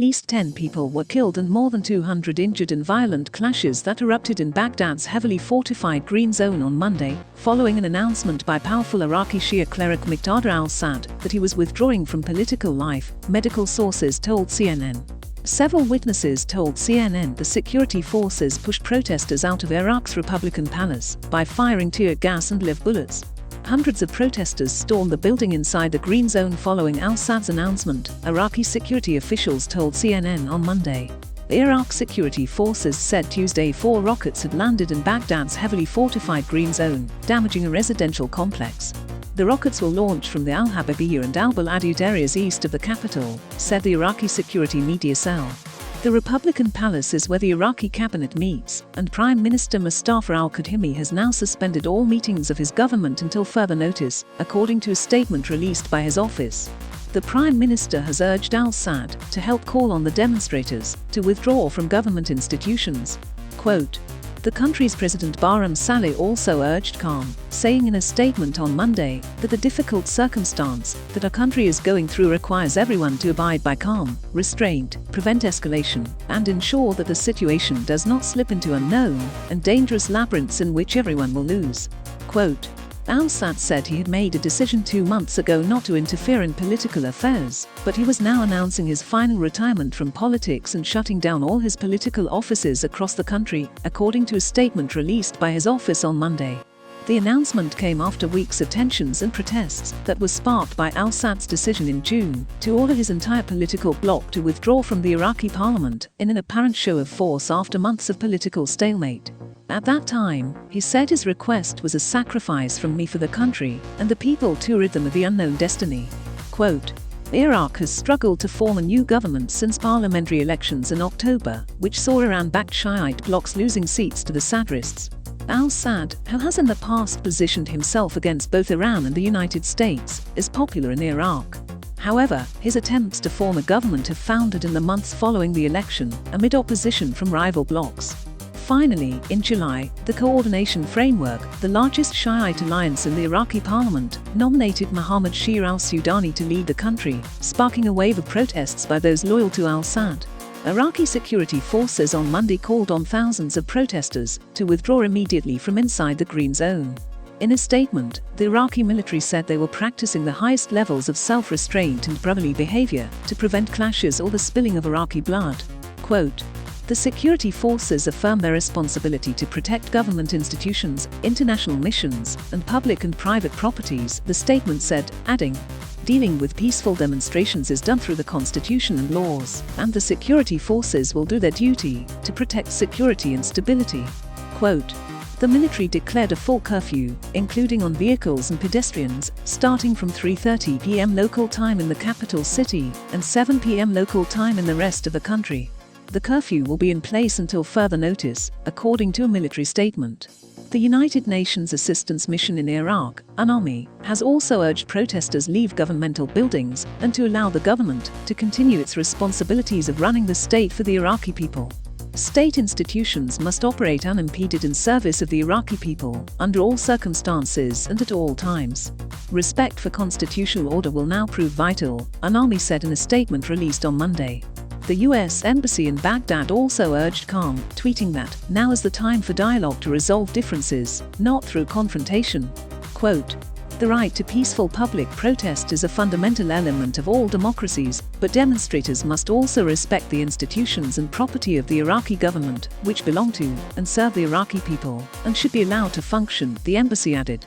least 10 people were killed and more than 200 injured in violent clashes that erupted in Baghdad's heavily fortified Green Zone on Monday, following an announcement by powerful Iraqi Shia cleric Muqtada al-Assad that he was withdrawing from political life, medical sources told CNN. Several witnesses told CNN the security forces pushed protesters out of Iraq's Republican Palace by firing tear gas and live bullets. Hundreds of protesters stormed the building inside the Green Zone following al-Assad's announcement, Iraqi security officials told CNN on Monday. The Iraq security forces said Tuesday 4 rockets had landed in Baghdad's heavily fortified Green Zone, damaging a residential complex. The rockets were launched from the Al-Habibiyah and Al-Baladiyah areas east of the capital, said the Iraqi security media cell. The Republican Palace is where the Iraqi cabinet meets, and Prime Minister Mustafa al-Kadhimi has now suspended all meetings of his government until further notice, according to a statement released by his office. The Prime Minister has urged al-Assad to help call on the demonstrators to withdraw from government institutions. Quote, the country's President Barham Saleh also urged calm, saying in a statement on Monday that the difficult circumstance that our country is going through requires everyone to abide by calm, restraint, prevent escalation, and ensure that the situation does not slip into unknown and dangerous labyrinths in which everyone will lose. Quote, al-Assad said he had made a decision 2 months ago not to interfere in political affairs, but he was now announcing his final retirement from politics and shutting down all his political offices across the country, according to a statement released by his office on Monday. The announcement came after weeks of tensions and protests that were sparked by al-Assad's decision in June to order his entire political bloc to withdraw from the Iraqi parliament in an apparent show of force after months of political stalemate. At that time, he said his request was a sacrifice from me for the country and the people to rid them of the unknown destiny. Quote, Iraq has struggled to form a new government since parliamentary elections in October, which saw Iran-backed Shiite blocs losing seats to the Sadrists. Al-Assad, who has in the past positioned himself against both Iran and the United States, is popular in Iraq. However, his attempts to form a government have foundered in the months following the election, amid opposition from rival blocs. Finally, in July, the Coordination Framework, the largest Shiite alliance in the Iraqi parliament, nominated Mohammad Shia al-Sudani to lead the country, sparking a wave of protests by those loyal to al-Assad. Iraqi security forces on Monday called on thousands of protesters to withdraw immediately from inside the Green Zone. In a statement, the Iraqi military said they were practicing the highest levels of self-restraint and brotherly behavior to prevent clashes or the spilling of Iraqi blood. Quote, the security forces affirm their responsibility to protect government institutions, international missions, and public and private properties, the statement said, adding, dealing with peaceful demonstrations is done through the constitution and laws, and the security forces will do their duty to protect security and stability. Quote, the military declared a full curfew, including on vehicles and pedestrians, starting from 3:30 p.m. local time in the capital city and 7 p.m. local time in the rest of the country. The curfew will be in place until further notice, according to a military statement. The United Nations Assistance Mission in Iraq, UNAMI, has also urged protesters leave governmental buildings and to allow the government to continue its responsibilities of running the state for the Iraqi people. State institutions must operate unimpeded in service of the Iraqi people, under all circumstances and at all times. Respect for constitutional order will now prove vital, UNAMI said in a statement released on Monday. The U.S. Embassy in Baghdad also urged calm, tweeting that, now is the time for dialogue to resolve differences, not through confrontation. Quote, the right to peaceful public protest is a fundamental element of all democracies, but demonstrators must also respect the institutions and property of the Iraqi government, which belong to and serve the Iraqi people, and should be allowed to function, the embassy added.